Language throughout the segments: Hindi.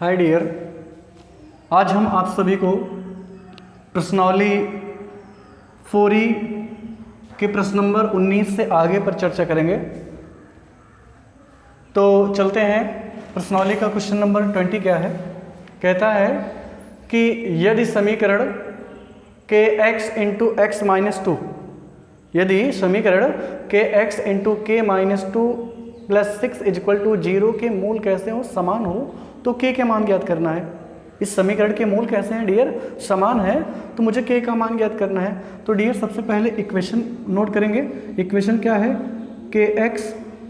हाय डियर, आज हम आप सभी को प्रश्नावली 4E के प्रश्न नंबर 19 से आगे पर चर्चा करेंगे। तो चलते हैं, प्रश्नावली का क्वेश्चन नंबर 20 क्या है। कहता है कि यदि समीकरण के x into X minus two, यदि समीकरण के x इंटू के minus two plus 6 equal to 0 के मूल कैसे हो, समान हो, तो k के मान ज्ञात करना है। इस समीकरण के मूल कैसे हैं डियर, समान है, तो मुझे k का मान ज्ञात करना है। तो डियर सबसे पहले इक्वेशन नोट करेंगे। इक्वेशन क्या है, के x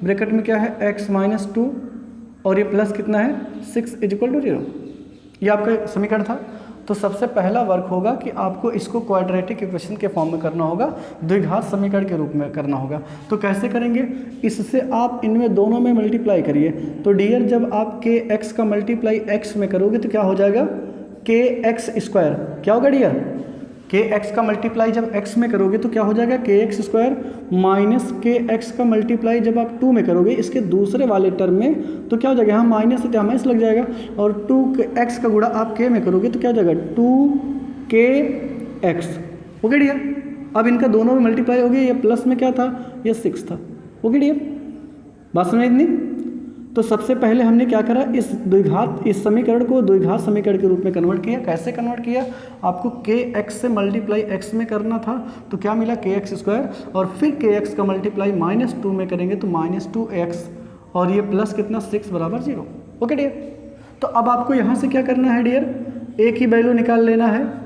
ब्रैकेट में क्या है x माइनस टू और ये प्लस कितना है 6 इजक्वल टू 0। ये आपका समीकरण था। तो सबसे पहला वर्क होगा कि आपको इसको क्वाड्रेटिक इक्वेशन के फॉर्म में करना होगा, द्विघात समीकरण के रूप में करना होगा। तो कैसे करेंगे, इससे आप इनमें दोनों में मल्टीप्लाई करिए। तो डियर जब आप के एक्स का मल्टीप्लाई एक्स में करोगे तो क्या हो जाएगा, के एक्स स्क्वायर। क्या होगा डियर, के एक्स का मल्टीप्लाई जब x में करोगे तो क्या हो जाएगा के एक्स स्क्वायर माइनस के एक्स का मल्टीप्लाई जब आप 2 में करोगे इसके दूसरे वाले टर्म में तो क्या हो जाएगा, यहाँ माइनस है तो माइनस लग जाएगा। और 2x का गुणा आप k में करोगे तो क्या हो जाएगा 2kx। ओके डियर, अब इनका दोनों में मल्टीप्लाई हो गया। ये प्लस में क्या था, ये 6 था। ओके डियर, बात समझ इतनी। तो सबसे पहले हमने क्या करा, इस समीकरण को द्विघात समीकरण के रूप में कन्वर्ट किया। कैसे कन्वर्ट किया, आपको के एक्स से मल्टीप्लाई एक्स में करना था तो क्या मिला के एक्स स्क्वायर, और फिर के एक्स का मल्टीप्लाई माइनस 2 में करेंगे तो माइनस 2x और ये प्लस कितना 6 बराबर 0। ओके डियर, तो अब आपको यहाँ से क्या करना है डियर, ए की वैल्यू निकाल लेना है।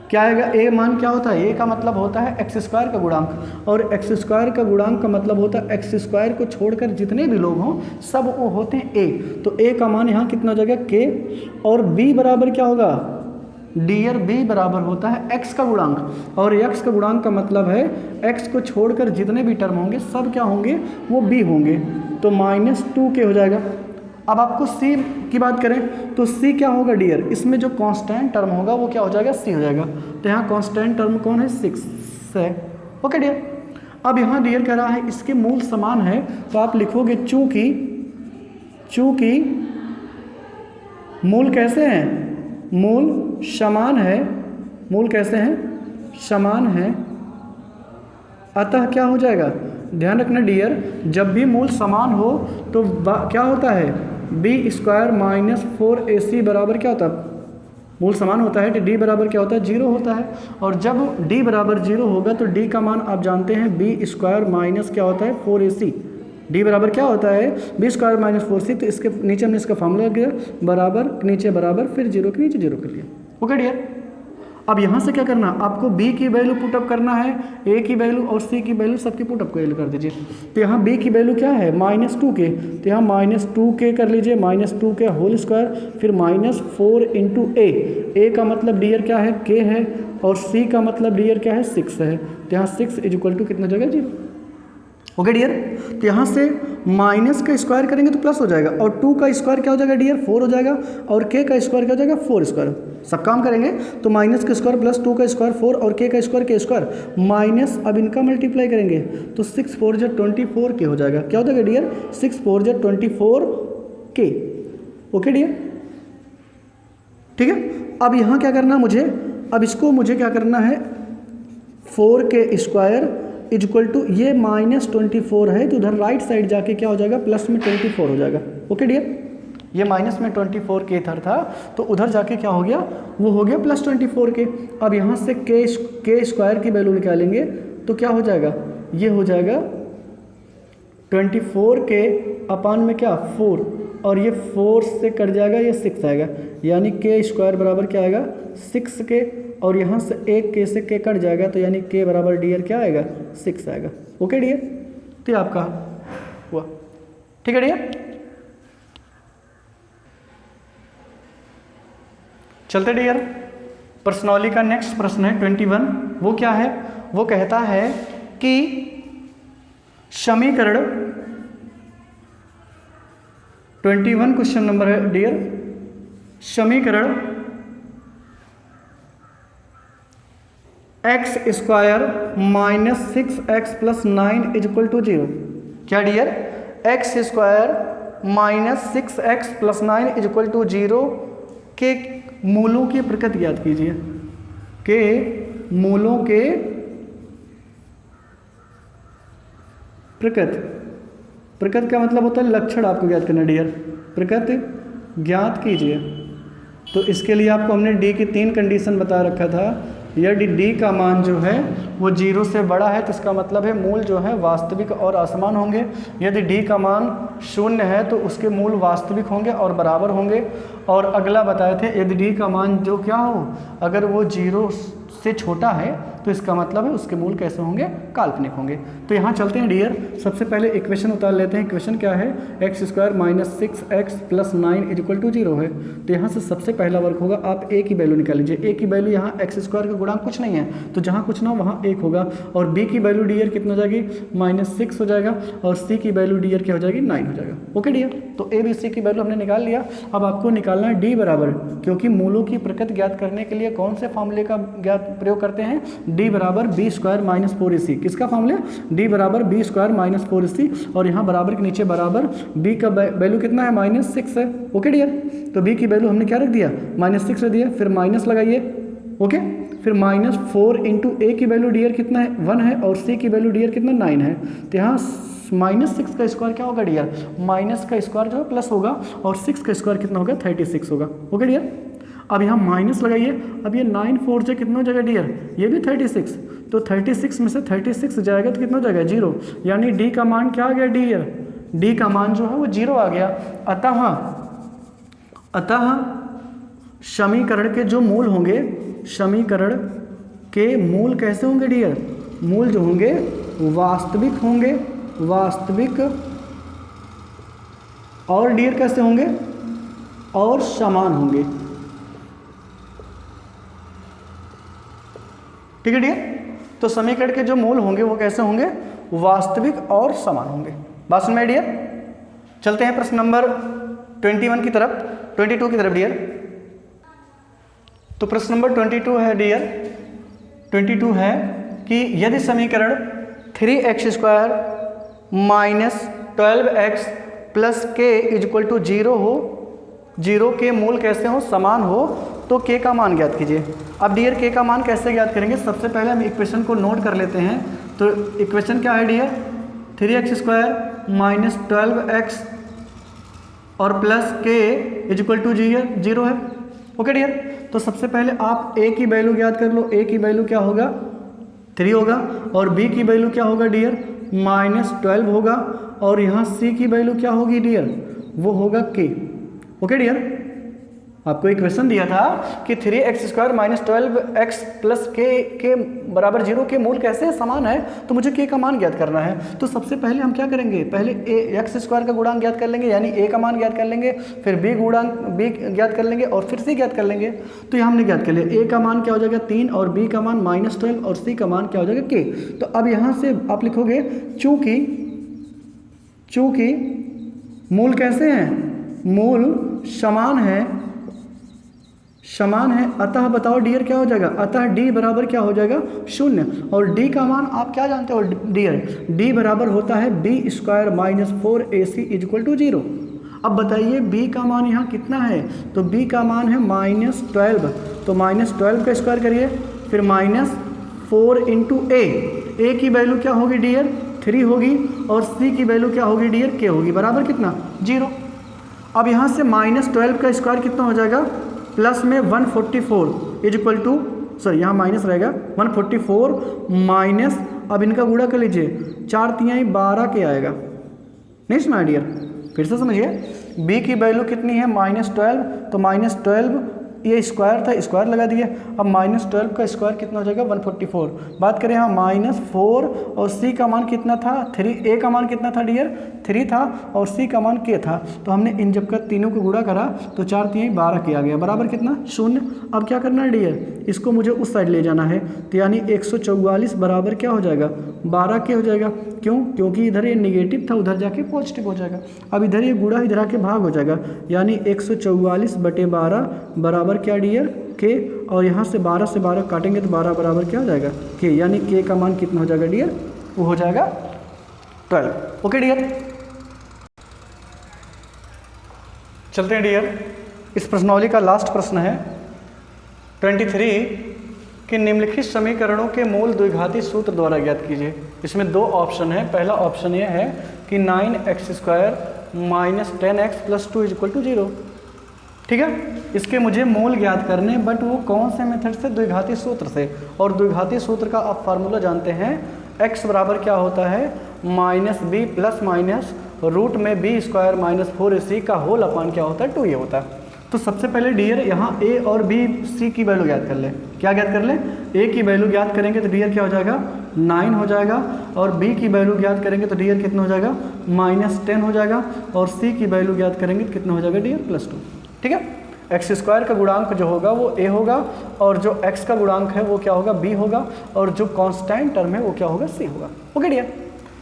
क्या आएगा, ए मान क्या होता है, ए का मतलब होता है एक्स स्क्वायर का गुणांक, और एक्स स्क्वायर का गुणांक का मतलब होता है एक्स स्क्वायर को छोड़कर जितने भी लोग हों सब वो होते हैं ए। तो ए का मान यहाँ कितना हो जाएगा के, और बी बराबर क्या होगा डियर, बी बराबर होता है एक्स का गुणांक, और एक्स का गुणांक का मतलब है एक्स को छोड़कर जितने भी टर्म होंगे सब क्या होंगे, वो बी होंगे। तो माइनस 2k हो जाएगा। अब आपको c की बात करें तो c क्या होगा डियर, इसमें जो कांस्टेंट टर्म होगा वो क्या हो जाएगा, c हो जाएगा। तो यहाँ कांस्टेंट टर्म कौन है, 6 है। ओके डियर, अब यहाँ डियर कह रहा है इसके मूल समान है, तो आप लिखोगे चूंकि मूल कैसे हैं, मूल समान है, मूल कैसे हैं, समान है, अतः क्या हो जाएगा, ध्यान रखना डियर, जब भी मूल समान हो तो क्या होता है, बी स्क्वायर माइनस 4ac बराबर क्या होता है, मूल समान होता है तो डी बराबर क्या होता है, 0 होता है। और जब डी बराबर 0 होगा तो डी का मान आप जानते हैं बी स्क्वायर माइनस क्या होता है 4ac। डी बराबर क्या होता है, बी स्क्वायर माइनस 4c। तो इसके नीचे हमने इसका फॉर्मूला लग गया, बराबर नीचे बराबर फिर 0 के नीचे 0 कर लिया। ओके डियर, अब यहाँ से क्या करना, आपको b की वैल्यू पुटअप करना है, a की वैल्यू और c की वैल्यू सबकी पुटअप कर दीजिए। तो यहाँ b की वैल्यू क्या है माइनस 2k, तो यहाँ माइनस 2k कर लीजिए, माइनस 2k होल स्क्वायर, फिर माइनस 4 इंटू a का मतलब डियर क्या है k है, और c का मतलब डियर क्या है 6 है। तो यहाँ 6 इजक्वल टू कितना जगह 0। ओके डियर, तो यहाँ से माइनस का स्क्वायर करेंगे तो प्लस हो जाएगा, और 2 का स्क्वायर क्या हो जाएगा डियर 4 हो जाएगा, और k का स्क्वायर क्या हो जाएगा 4 स्क्वायर। सब काम करेंगे तो माइनस का स्क्वायर प्लस 2 का स्क्वायर 4 और k का स्क्वायर k स्क्वायर माइनस, अब इनका मल्टीप्लाई करेंगे तो 6 4 जा 24k हो जाएगा। क्या हो जाएगा डियर, 6 4 जा 24k। ओके डियर, ठीक है। अब यहाँ क्या करना मुझे, अब इसको मुझे क्या करना है, 4k स्क्वायर इजक्वल टू ये माइनस 24 है तो उधर राइट साइड जाके क्या हो जाएगा, प्लस में 24 हो जाएगा। ओके डियर, ये माइनस में 24 के इधर था तो उधर जाके क्या हो गया, वो हो गया प्लस 24 के। अब यहाँ से के स्क्वायर की वैल्यू निकालेंगे तो क्या हो जाएगा, ये हो जाएगा 24 के अपान में क्या 4, और ये 4 से कट जाएगा, ये 6 आएगा, यानी के स्क्वायर बराबर क्या आएगा 6 के, और यहाँ से एक के से के कट जाएगा तो यानी के बराबर डियर क्या आएगा 6 आएगा। ओके डियर, तो ये आपका हुआ। ठीक है डियर, चलते डियर, प्रश्नावली का नेक्स्ट प्रश्न है 21। वो क्या है, वो कहता है कि समीकरण 21 क्वेश्चन नंबर है डियर, समीकरण X square minus 6x plus 9 equal to 0। क्या डियर, एक्स स्क्वायर -6x + 9 = 0 के मूलों की प्रकृति ज्ञात कीजिए। के मूलों के प्रकृति, प्रकृति का मतलब होता है लक्षण आपको ज्ञात करना डियर। प्रकृति ज्ञात कीजिए। तो इसके लिए आपको हमने डी की 3 कंडीशन बता रखा था। यदि डी का मान जो है वो 0 से बड़ा है तो इसका मतलब है मूल जो है वास्तविक और असमान होंगे। यदि डी का मान 0 है तो उसके मूल वास्तविक होंगे और बराबर होंगे। और अगला बताए थे यदि डी का मान जो क्या हो, अगर वो 0 से छोटा है तो इसका मतलब है उसके मूल कैसे होंगे, काल्पनिक होंगे। तो यहाँ चलते हैं डियर, सबसे पहले इक्वेशन उतार लेते हैं। इक्वेशन क्या है, x² - 6x + 9 = 0 है। तो यहाँ से सबसे पहला वर्क होगा, आप a की वैल्यू निकाल लीजिए। a की वैल्यू यहाँ x² का गुणांक कुछ नहीं है, तो जहाँ कुछ ना हो वहाँ 1 होगा। और b की वैल्यू डियर कितना हो जाएगी, -6 हो जाएगा। और c की वैल्यू डियर क्या हो जाएगी, 9 हो जाएगा। ओके डियर, तो a b c की वैल्यू हमने निकाल लिया। अब आपको निकालना है d बराबर, क्योंकि मूलों की प्रकृति ज्ञात करने के लिए कौन से फॉर्मूले का प्रयोग करते हैं, d बराबर b² - 4ac। किसका फॉर्मूला, d बराबर b² - 4ac। और यहाँ बराबर के नीचे बराबर b का वैल्यू कितना है, -6 है। ओके डियर, तो b की वैल्यू हमने क्या रख दिया, -6 रख दिया। फिर माइनस लगाइए, ओके। फिर -4 × a की वैल्यू डियर कितना है, 1 है। और c की वैल्यू डियर कितना, 9 है। तो यहाँ -6 का स्क्वायर क्या होगा डियर, माइनस का स्क्वायर जो है प्लस होगा। और 6 का स्क्वायर कितना होगा, 36 होगा। ओके डियर, अब यहाँ माइनस लगाइए। अब ये 9 4 से कितना हो जाएगा डियर, ये भी 36। तो 36 में से 36 जाएगा तो कितना हो जाएगा, 0। यानी डी का मान क्या आ गया डियर, डी का मान जो है वो 0 आ गया। अतः समीकरण के जो मूल होंगे, समीकरण के मूल कैसे होंगे डियर, मूल जो होंगे वास्तविक होंगे, वास्तविक। और डियर कैसे होंगे, और समान होंगे। ठीक है डियर, तो समीकरण के जो मूल होंगे वो कैसे होंगे, वास्तविक और समान होंगे। बात सुन में डियर, चलते हैं प्रश्न नंबर 21 की तरफ, 22 की तरफ डियर। तो प्रश्न नंबर 22 है डियर, 22 है कि यदि समीकरण 3x² - 12x + k = 0 हो, 0 के मूल कैसे हो, समान हो, तो k का मान ज्ञात कीजिए। अब डियर k का मान कैसे ज्ञात करेंगे, सबसे पहले हम इक्वेशन को नोट कर लेते हैं। तो इक्वेशन क्या है डियर, 3x² - 12x और प्लस k = 0 है। ओके डियर, तो सबसे पहले आप a की वैल्यू ज्ञात कर लो। a की वैल्यू क्या होगा, 3 होगा। और b की वैल्यू क्या होगा डियर, -12 होगा। और यहाँ c की वैल्यू क्या होगी डियर, वो होगा k। ओके डियर, आपको इक्वेशन दिया था कि 3x² - 12x + k के बराबर 0 के मूल कैसे समान है, तो मुझे k का मान ज्ञात करना है। तो सबसे पहले हम क्या करेंगे, पहले x² का गुणांक ज्ञात कर लेंगे, यानी a का मान ज्ञात कर लेंगे। फिर b ज्ञात कर लेंगे और फिर c ज्ञात कर लेंगे। तो ये हमने ज्ञात कर लिया, a का मान क्या हो जाएगा 3 और b का मान -12 और c का मान क्या हो जाएगा k। तो अब यहाँ से आप लिखोगे चूंकि मूल कैसे हैं, मूल समान है, अतः बताओ डियर क्या हो जाएगा, अतः d बराबर क्या हो जाएगा, 0। और d का मान आप क्या जानते हो डियर, d बराबर होता है b² - 4ac = 0। अब बताइए b का मान यहाँ कितना है, तो b का मान है -12। तो -12 का स्क्वायर करिए, फिर -4 × a की वैल्यू क्या होगी डियर, 3 होगी। और c की वैल्यू क्या होगी डियर, k होगी, बराबर कितना, 0। अब यहाँ से -12 का स्क्वायर कितना हो जाएगा, प्लस में 144 = यहाँ माइनस रहेगा 144 माइनस, अब इनका गुणा कर लीजिए, 4 तिहाई 12 के आएगा। नहीं सुना डियर, फिर से समझिए, b की वैल्यू कितनी है, -12। तो -12 ये स्क्वायर था, स्क्वायर लगा दिए। अब -12 का स्क्वायर कितना हो जाएगा, 144। बात करें यहाँ -4 और c का मान कितना था, 3। a का मान कितना था डियर, 3 था। और c का मान k था। तो हमने इन जब का तीनों को गुणा करा तो 4 तिहाई 12 के आ गया, बराबर कितना, 0। अब क्या करना है डियर, इसको मुझे उस साइड ले जाना है। तो यानी 144 बराबर क्या हो जाएगा, 12 के हो जाएगा। क्यों, क्योंकि इधर ये निगेटिव था, उधर जाके पॉजिटिव हो जाएगा। अब इधर ये गुणा इधर आके भाग हो जाएगा, यानी 144/12 बराबर क्या डियर, के। और यहाँ से 12 से 12 काटेंगे तो 12 बराबर क्या हो जाएगा, के। यानी के का मान कितना हो जाएगा डियर, वो हो जाएगा 12। ओके डियर, चलते हैं डियर, इस प्रश्नावली का लास्ट प्रश्न है 23 कि निम्नलिखित समीकरणों के मूल द्विघाती सूत्र द्वारा ज्ञात कीजिए। इसमें दो ऑप्शन है। पहला ऑप्शन ये है कि 9x² minus 10x plus 2 equal to 0। ठीक है, इसके मुझे मूल ज्ञात करने, बट वो कौन से मेथड से? द्विघाती सूत्र से। और द्विघाती सूत्र का आप फार्मूला जानते हैं, x बराबर क्या होता है? Minus B plus minus root में b² माइनस 4ac का होल अपान क्या होता है? 2 ये होता है। तो सबसे पहले डियर यहाँ a और b c की वैल्यू ज्ञात कर ले। क्या ज्ञात कर ले? a की वैल्यू ज्ञात करेंगे तो डियर क्या हो जाएगा? 9 हो जाएगा। और b की वैल्यू ज्ञात करेंगे तो डियर कितना हो जाएगा? -10 हो जाएगा। और c की वैल्यू ज्ञात करेंगे तो कितना हो जाएगा डियर? +2। ठीक है, x² का गुणांक जो होगा वो a होगा, और जो x का गुणांक है वो क्या होगा? b होगा, और जो कांस्टेंट टर्म है वो क्या होगा? c होगा। ओके डियर,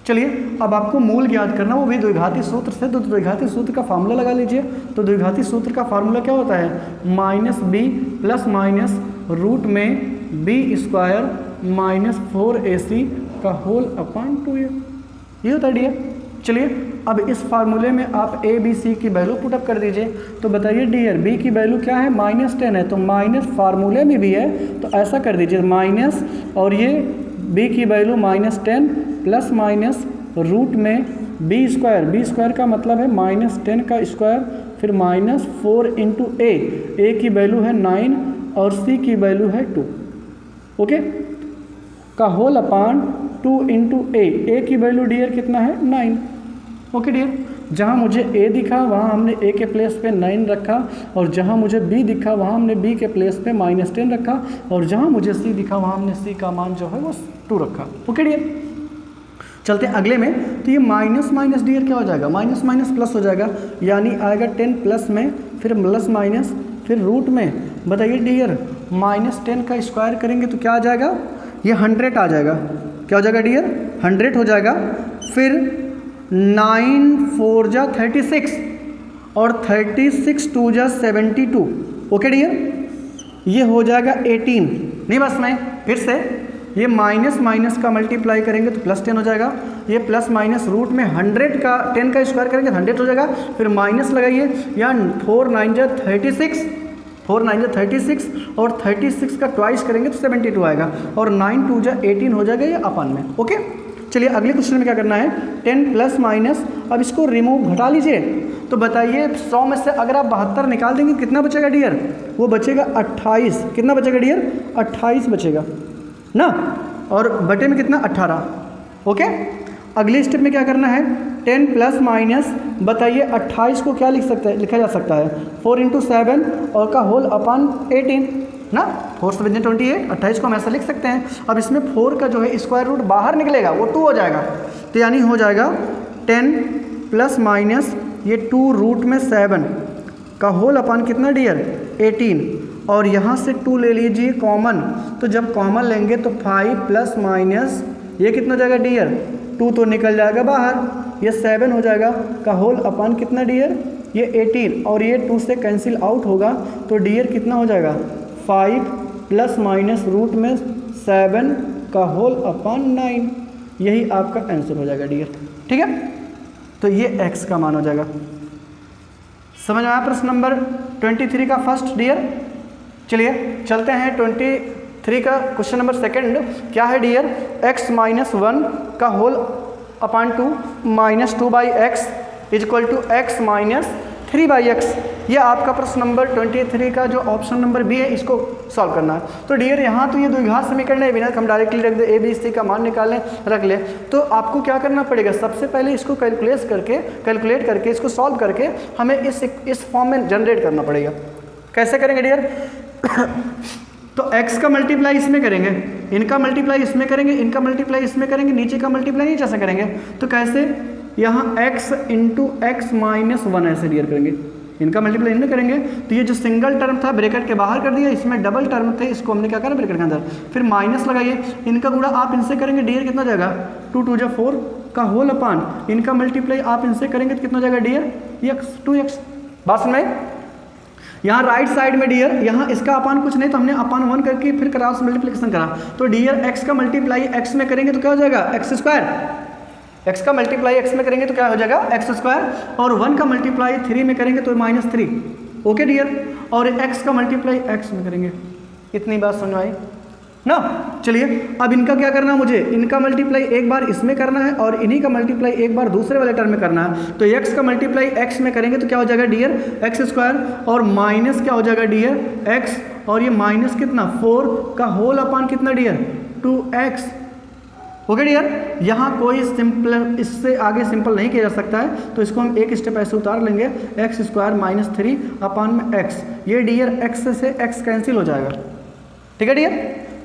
चलिए अब आपको मूल ज्ञात करना, वो भी द्विघाती सूत्र से। तो द्विघाती सूत्र का फार्मूला लगा लीजिए। तो द्विघाती सूत्र का फार्मूला क्या होता है? -b प्लस माइनस रूट में b² माइनस 4ac का होल अपान 2a, ये होता है डियर। चलिए अब इस फार्मूले में आप a b c की वैल्यू पुटअप कर दीजिए। तो बताइए डियर, b की वैल्यू क्या है? -10 है, तो माइनस फार्मूले में भी है, तो ऐसा कर दीजिए माइनस, और ये b की वैल्यू -10 प्लस माइनस रूट में b² का मतलब है -10 का स्क्वायर, फिर -4 इंटू a की वैल्यू है 9 और c की वैल्यू है 2, ओके, का होल अपान 2 इंटू a की वैल्यू डियर कितना है? 9। ओके डियर, जहाँ मुझे a दिखा वहाँ हमने a के प्लेस पे 9 रखा, और जहाँ मुझे b दिखा वहाँ हमने b के प्लेस पे -10 रखा, और जहाँ मुझे c दिखा वहाँ हमने c का मान जो है वो 2 रखा। ओके डियर, चलते हैं अगले में। तो ये माइनस माइनस डियर क्या हो जाएगा? माइनस माइनस प्लस हो जाएगा, यानी आएगा 10 प्लस में, फिर प्लस माइनस, फिर रूट में। बताइए डियर, -10 का स्क्वायर करेंगे तो क्या आ जाएगा? ये 100 आ जाएगा। क्या हो जाएगा डियर? 100 हो जाएगा। फिर 9 4 जा 36 और 36 2 जा 72। ओके डियर, ये हो जाएगा 18। नहीं बस में फिर से ये माइनस माइनस का मल्टीप्लाई करेंगे तो +10 हो जाएगा। ये प्लस माइनस रूट में 100 का 10 का स्क्वायर करेंगे तो 100 हो जाएगा। फिर माइनस लगाइए, या 4 9 जा 36, 4 9 जा 36, और 36 का ट्वाइस करेंगे तो 72 आएगा, और 9 2 जा 18 हो जाएगा ये अपान में। ओके, चलिए अगले क्वेश्चन में क्या करना है? 10 प्लस माइनस, अब इसको रिमूव घटा लीजिए। तो बताइए 100 में से अगर आप 72 निकाल देंगे कितना बचेगा डियर? वो बचेगा 28। कितना बचेगा डियर? 28 बचेगा ना, और बटे में कितना? 18। ओके, अगले स्टेप में क्या करना है? 10 प्लस माइनस, बताइए 28 को क्या लिखा जा सकता है? 4 इंटू 7 और का होल अपान 18 ना, 4 7 28, 28 को हम ऐसा लिख सकते हैं। अब इसमें 4 का जो है स्क्वायर रूट बाहर निकलेगा, वो 2 हो जाएगा, तो यानी हो जाएगा 10 प्लस माइनस ये 2 रूट में 7 का होल अपान कितना डियर? 18, और यहाँ से 2 ले लीजिए कॉमन, तो जब कॉमन लेंगे तो 5 प्लस माइनस ये कितना हो जाएगा डियर? 2 तो निकल जाएगा बाहर, ये 7 हो जाएगा, का होल अपान कितना डियर? ये 18, और ये 2 से कैंसिल आउट होगा, तो डियर कितना हो जाएगा? 5 प्लस माइनस रूट में 7 का होल अपान 9, यही आपका आंसर हो जाएगा डियर। ठीक है, तो ये x का मान हो जाएगा। समझ में आया प्रश्न नंबर 23 का फर्स्ट डियर? चलिए चलते हैं 23 का क्वेश्चन नंबर सेकंड। क्या है डियर? x माइनस 1 का whole upon 2 minus 2/x equal to x minus 3/x। ये आपका प्रश्न नंबर 23 का जो ऑप्शन नंबर बी है, इसको सॉल्व करना है। तो डियर यहाँ तो ये द्विघात समीकरण है, बिना हम डायरेक्टली रख दे, ए बी सी का मान निकालें रख ले, तो आपको क्या करना पड़ेगा? सबसे पहले इसको कैलकुलेट करके इसको सॉल्व करके हमें इस फॉर्म में जनरेट करना पड़ेगा। कैसे करेंगे डियर? तो x का मल्टीप्लाई इसमें करेंगे, इनका मल्टीप्लाई इसमें करेंगे, इनका मल्टीप्लाई इसमें करेंगे, नीचे का मल्टीप्लाई नीचे से करेंगे। तो कैसे? यहाँ x इंटू एक्स माइनस 1 ऐसे डियर करेंगे, इनका मल्टीप्लाई इनमें करेंगे। तो ये जो सिंगल टर्म था ब्रैकेट के बाहर कर दिया, इसमें डबल टर्म थे, इसको हमने क्या करा? ब्रैकेट के अंदर। फिर माइनस लगाइए, इनका गुणा आप इनसे करेंगे, डियर कितना हो जाएगा? 2 2 जा 4 का होल अपान, इनका मल्टीप्लाई आप इनसे करेंगे तो कितना हो जाएगा डियर? x 2x। बात समझ में? यहाँ राइट साइड में डियर, यहाँ इसका अपान कुछ नहीं, तो हमने अपान 1 करके फिर क्रॉस मल्टीप्लिकेशन करा। तो डियर x का मल्टीप्लाई x में करेंगे तो क्या हो जाएगा? x² x का मल्टीप्लाई x में करेंगे तो क्या हो जाएगा एक्स स्क्वायर, और 1 का मल्टीप्लाई 3 में करेंगे तो -3। ओके डियर, और x का मल्टीप्लाई x में करेंगे। इतनी बात समझ में आई ना। चलिए अब इनका क्या करना है, मुझे इनका मल्टीप्लाई एक बार इसमें करना है और इन्हीं का मल्टीप्लाई एक बार दूसरे वाले टर्म में करना है। तो x का मल्टीप्लाई x में करेंगे तो क्या हो जाएगा डियर एक्स स्क्वायर, और माइनस क्या हो जाएगा डियर x, और ये माइनस कितना 4 का होल अपान कितना डियर 2x। ओके डियर, यहाँ कोई सिंपल, इससे आगे सिंपल नहीं किया जा सकता है, तो इसको हम एक स्टेप ऐसे उतार लेंगे, एक्स स्क्वायर -3 अपान में x। ये डियर x से x कैंसिल हो जाएगा। ठीक है डियर,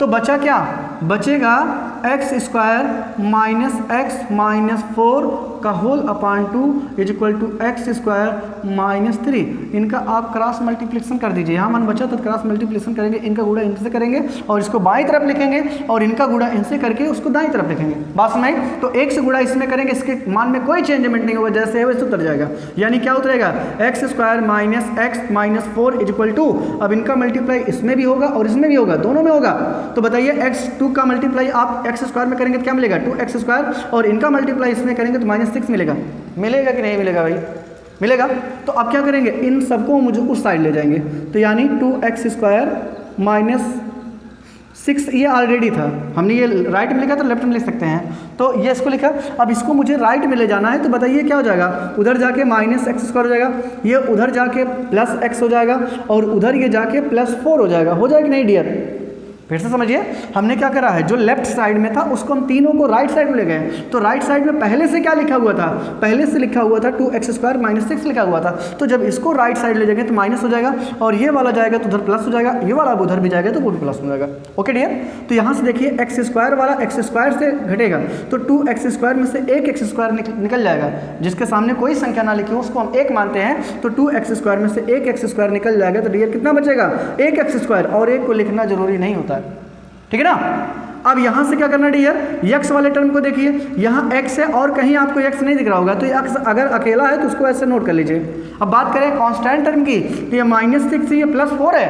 तो बचा क्या, बचेगा एक्स स्क्वायर -4 का whole upon 2 is equal to x square -3। इनका आप क्रॉस मल्टीप्लिकेशन कर दीजिए, यहाँ मन बचा तो क्रॉस मल्टीप्लिकेशन करेंगे, इनका गुणा इनसे करेंगे और इसको बाईं तरफ लिखेंगे और इनका गुणा इनसे करके उसको दाईं तरफ लिखेंगे। बात सुनाई, तो एक से गुणा इसमें करेंगे, इसके मान में कोई चेंजमेंट नहीं होगा, जैसे है वैसे उतर जाएगा। यानी क्या उतरेगा x square -x -4 is equal to, अब इनका मल्टीप्लाई इसमें भी होगा और इसमें भी होगा, दोनों में होगा। तो बताइए x2 का मल्टीप्लाई आप एक्स स्क्वायर में करेंगे तो क्या मिलेगा 2x स्क्वायर, और इनका मल्टीप्लाई इसमें करेंगे तो -6 मिलेगा। मिलेगा कि नहीं मिलेगा भाई, मिलेगा। तो अब क्या करेंगे, इन सबको मुझे उस साइड ले जाएंगे, तो यानी 2x स्क्वायर -6, ये ऑलरेडी था, हमने ये राइट में लिखा तो लेफ्ट में लिख सकते हैं, तो ये इसको लिखा। अब इसको मुझे राइट में ले जाना है, तो बताइए क्या हो जाएगा, उधर जाके -x स्क्वायर हो जाएगा, ये उधर जाके +x हो जाएगा, और उधर ये जाके +4 हो जाएगा। हो जाएगा कि नहीं डियर, फिर से समझिए, हमने क्या करा है, जो लेफ्ट साइड में था उसको हम तीनों को राइट साइड में ले गए। तो राइट साइड में पहले से क्या लिखा हुआ था, पहले से लिखा हुआ था 2x स्क्वायर -6 लिखा हुआ था, तो जब इसको राइट साइड ले जाएंगे तो माइनस हो जाएगा, और ये वाला जाएगा तो उधर प्लस हो जाएगा, ये वाला उधर भी जाएगा तो वो भी प्लस हो जाएगा। ओके डियर, तो यहाँ से देखिए एक्स स्क्वायर वाला एक्स स्क्वायर से घटेगा, तो 2x स्क्वायर में से एक एक्स स्क्वायर निकल जाएगा, जिसके सामने कोई संख्या ना लिखी हो उसको हम एक मानते हैं, तो 2x स्क्वायर में से एक एक्स स्क्वायर निकल जाएगा, तो डियर कितना बचेगा, एक एक्स स्क्वायर, और एक को लिखना जरूरी नहीं होता है। ठीक है ना। अब यहाँ से क्या करना डियर, x वाले टर्म को देखिए, यहाँ x है और कहीं आपको x नहीं दिख रहा होगा, तो x अगर अकेला है तो उसको ऐसे नोट कर लीजिए। अब बात करें कांस्टेंट टर्म की, तो ये -6 से ये +4 है,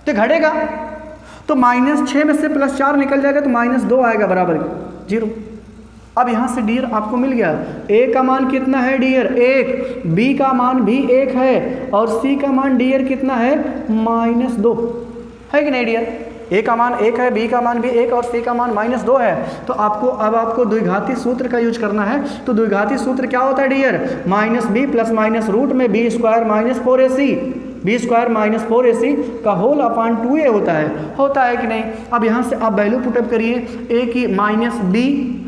तो घटेगा, तो -6 में से +4 निकल जाएगा, तो -2 आएगा बराबर 0। अब यहाँ से डियर आपको मिल गया, a का मान कितना है डियर 1, b का मान भी 1 है, और c का मान डियर कितना है -2 है कि नहीं डियर। a का मान 1 है, b का मान भी 1 और c का मान -2 है। तो आपको अब आपको द्विघाती सूत्र का यूज करना है। तो द्विघाती सूत्र क्या होता है dear, -b plus minus root में b square -4ac, b square -4ac का होल अपान 2a होता है कि नहीं। अब यहाँ से आप वैल्यू पुटअप करिए, a की -b,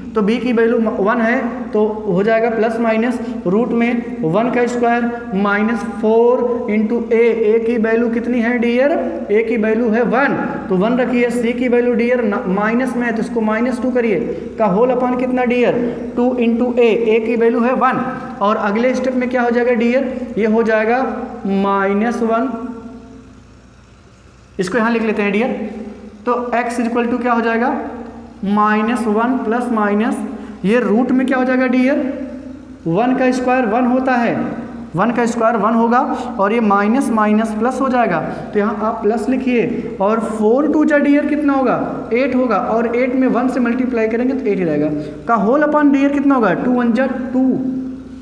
तो b की वैल्यू 1 है, तो हो जाएगा प्लस माइनस रूट में 1 का स्क्वायर -4 इंटू a की वैल्यू कितनी है डियर, a की वैल्यू है 1, तो 1 रखिए। c की वैल्यू डियर माइनस में है तो इसको -2 करिए, का होल अपान कितना डियर 2 इंटू a की वैल्यू है 1, और अगले स्टेप में क्या हो जाएगा डियर, ये हो जाएगा -1, इसको यहाँ लिख लेते हैं डियर। तो x इक्वल टू क्या हो जाएगा -1 प्लस माइनस, ये रूट में क्या हो जाएगा डियर, 1 का स्क्वायर 1 होता है, 1 का स्क्वायर 1 होगा, और ये माइनस माइनस प्लस हो जाएगा, तो यहाँ आप प्लस लिखिए, और 4 टू जा डियर कितना होगा 8 होगा, और 8 में 1 से मल्टीप्लाई करेंगे तो 8 ही रहेगा, का होल अपॉन डियर कितना होगा 2 1 जा 2।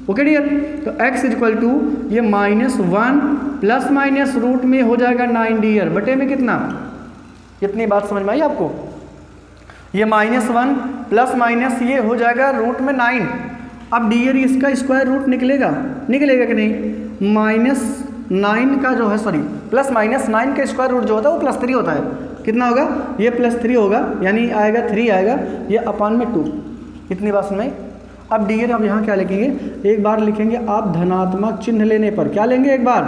ओके डियर, तो x इक्वल टू ये -1 प्लस माइनस रूट में हो जाएगा 9 डियर, बटे में कितना, इतनी बात समझ में आई आपको। ये -1 प्लस माइनस ये हो जाएगा रूट में 9। अब डियर इसका स्क्वायर रूट निकलेगा कि नहीं, -9 का जो है सॉरी प्लस माइनस 9 का स्क्वायर रूट जो होता है वो +3 होता है, कितना होगा ये +3 होगा, यानी आएगा 3 आएगा, ये अपान में 2। इतनी बात सुनाई। अब डियर अब यहाँ क्या लिखेंगे, एक बार लिखेंगे आप धनात्मक चिन्ह लेने पर, क्या लेंगे एक बार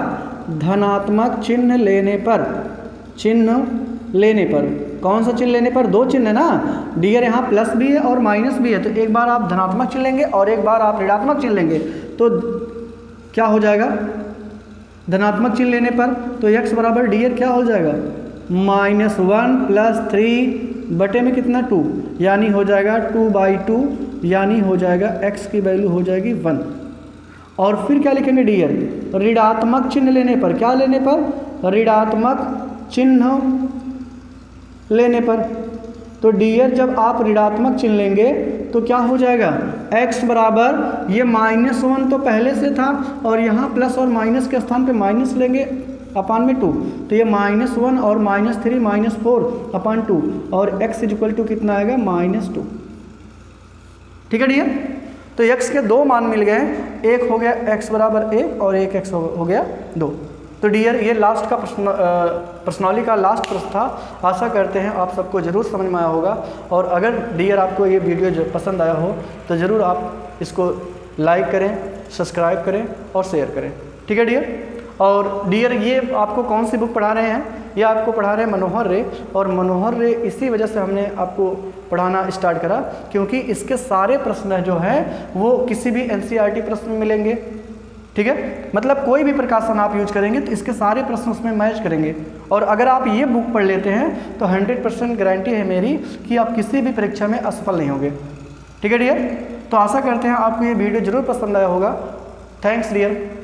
धनात्मक चिन्ह लेने पर, कौन सा चिन्ह लेने पर, 2 चिन्ह है ना डियर, यहाँ प्लस भी है और माइनस भी है, तो एक बार आप धनात्मक चिन्ह लेंगे और एक बार आप ऋणात्मक चिन्ह लेंगे, तो क्या हो जाएगा धनात्मक चिन्ह लेने पर, तो x बराबर डियर क्या हो जाएगा -1 प्लस 3 बटे में कितना 2, यानी हो जाएगा 2/2, यानी हो जाएगा x की वैल्यू हो जाएगी 1। और फिर क्या लिखेंगे डियर ऋणात्मक चिन्ह लेने पर, क्या लेने पर ऋणात्मक चिन्ह लेने पर, तो डियर जब आप ऋणात्मक चिन्ह लेंगे तो क्या हो जाएगा, x बराबर ये -1 तो पहले से था और यहाँ प्लस और माइनस के स्थान पे माइनस लेंगे अपान में 2, तो ये -1 और -3 -4 अपान 2 और x इक्वल टू कितना आएगा -2। ठीक है डियर, तो x के दो मान मिल गए, एक हो गया x बराबर 1 और एक x हो गया 2। तो डियर ये लास्ट का प्रश्नावली का लास्ट प्रश्न था। आशा करते हैं आप सबको ज़रूर समझ में आया होगा, और अगर डियर आपको ये वीडियो जो पसंद आया हो तो ज़रूर आप इसको लाइक करें, सब्सक्राइब करें और शेयर करें। ठीक है डियर, और डियर ये आपको कौन सी बुक पढ़ा रहे हैं, ये आपको पढ़ा रहे हैं मनोहर रे, और मनोहर रे इसी वजह से हमने आपको पढ़ाना स्टार्ट करा क्योंकि इसके सारे प्रश्न जो हैं वो किसी भी NCERT प्रश्न में मिलेंगे। ठीक है, मतलब कोई भी प्रकाशन आप यूज करेंगे तो इसके सारे प्रश्न उसमें मैच करेंगे, और अगर आप ये बुक पढ़ लेते हैं तो 100% गारंटी है मेरी कि आप किसी भी परीक्षा में असफल नहीं होंगे। ठीक है डियर, तो आशा करते हैं आपको ये वीडियो ज़रूर पसंद आया होगा। Thanks dear.